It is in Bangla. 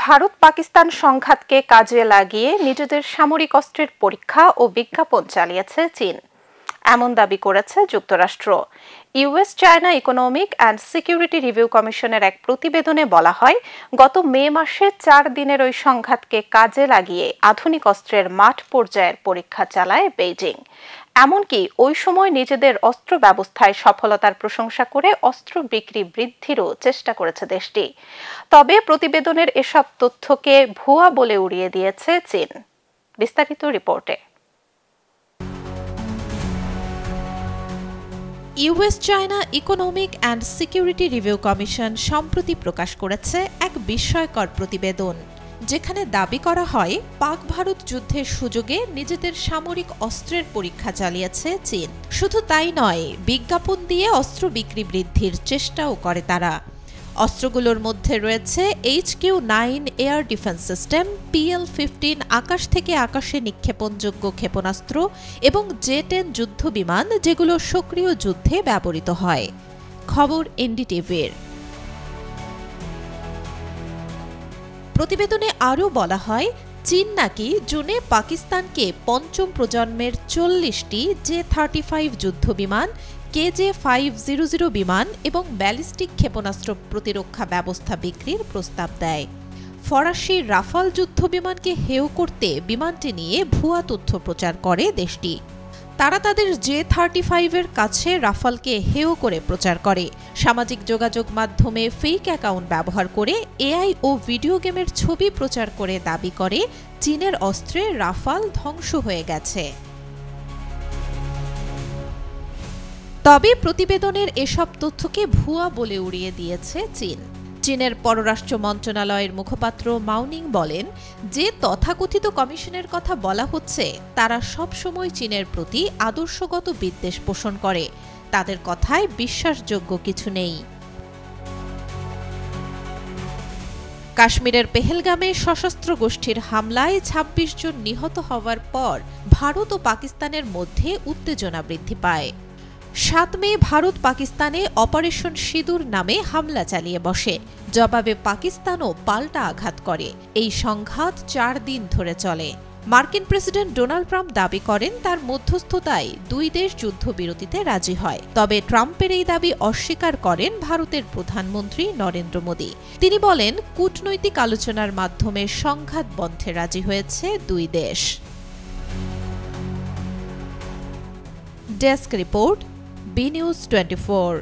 ভারত পাকিস্তান সংঘাতকে কাজে লাগিয়ে নিজেদের সামরিক অস্ত্রের পরীক্ষা ও বিজ্ঞাপন চালিয়েছে চীন, এমন দাবি করেছে যুক্তরাষ্ট্র। US China economic and security review কমিশনের এক প্রতিবেদনে বলা হয়, গত মে মাসে 4 দিনের ওই সংঘাতকে কাজে লাগিয়ে আধুনিক অস্ত্রের মাঠ পর্যায়ের পরীক্ষা চালায় বেইজিং। এমনকি ওই সময় নিজেদের অস্ত্র ব্যবস্থায় সফলতার প্রশংসা করে অস্ত্র বিক্রি বৃদ্ধিরও চেষ্টা করেছে দেশটি। তবে প্রতিবেদনের এসব তথ্যকে ভুয়া বলে উড়িয়ে দিয়েছে চীন। বিস্তারিত রিপোর্টে। US China economic and security review commission সম্প্রতি প্রকাশ করেছে এক বিস্ময়কর প্রতিবেদন, যেখানে দাবি করা হয় পাক ভারত যুদ্ধের সুযোগে নিজেদের সামরিক অস্ত্রের পরীক্ষা চালিয়েছে চীন। শুধু তাই নয়, বিজ্ঞাপন দিয়ে অস্ত্র বিক্রি বৃদ্ধির চেষ্টাও করে তারা। অস্ত্রগুলোর মধ্যে রয়েছে HQ-9 air defence system, PL-15 আকাশ থেকে আকাশে নিক্ষেপণযোগ্য ক্ষেপণাস্ত্র এবং J-10 যুদ্ধ বিমান, যেগুলো সক্রিয় যুদ্ধে ব্যবহৃত হয়। খবর এনডিটিভির। প্রতিবেদনে আরও বলা হয়, চীন নাকি জুনে পাকিস্তানকে পঞ্চম প্রজন্মের 40টি J-35 যুদ্ধ বিমান, KJ-500 বিমান এবং ব্যালিস্টিক ক্ষেপণাস্ত্র প্রতিরক্ষা ব্যবস্থা বিক্রির প্রস্তাব দেয়। ফরাসি রাফাল যুদ্ধ বিমানকে হেয় করতে বিমানটি নিয়ে ভুয়া তথ্য প্রচার করে দেশটি। তারা তাদের J-35 এর কাছে রাফালকে হেয় করে প্রচার করে। সামাজিক যোগাযোগ মাধ্যমে ফেক অ্যাকাউন্ট ব্যবহার করে এআই ও ভিডিও গেমের ছবি প্রচার করে দাবি করে চীনের অস্ত্রে রাফাল ধ্বংস হয়ে গেছে। তবে প্রতিবেদনের এসব তথ্যকে ভুয়া বলে উড়িয়ে দিয়েছে চীন। চীনের পররাষ্ট্র মন্ত্রণালয়ের মুখপাত্র মাওনিং বলেন, যে তথাকথিত কমিশনের কথা বলা হচ্ছে তারা সবসময় চীনের প্রতি আদর্শগত বিদ্বেষ পোষণ করে। তাদের কথায় বিশ্বাসযোগ্য কিছু নেই। কাশ্মীরের পেহেলগামে সশস্ত্র গোষ্ঠীর হামলায় ২৬ জন নিহত হওয়ার পর ভারত ও পাকিস্তানের মধ্যে উত্তেজনা বৃদ্ধি পায়। ৭ মে ভারত পাকিস্তানে অপারেশন সিঁদুর নামে হামলা চালিয়ে বসে। জবাবে পাকিস্তানও পাল্টা আঘাত করে। এই সংঘাত ৪ দিন ধরে চলে। মার্কিন প্রেসিডেন্ট ডোনাল্ড ট্রাম্প দাবি করেন তার মধ্যস্থতায় ২ দেশ যুদ্ধবিরতিতে রাজি হয়। তবে ট্রাম্পের এই দাবি অস্বীকার করেন ভারতের প্রধানমন্ত্রী নরেন্দ্র মোদি। তিনি বলেন, কূটনৈতিক আলোচনার মাধ্যমে সংঘাত বন্ধে রাজি হয়েছে ২ দেশ। Desk report, B news 24।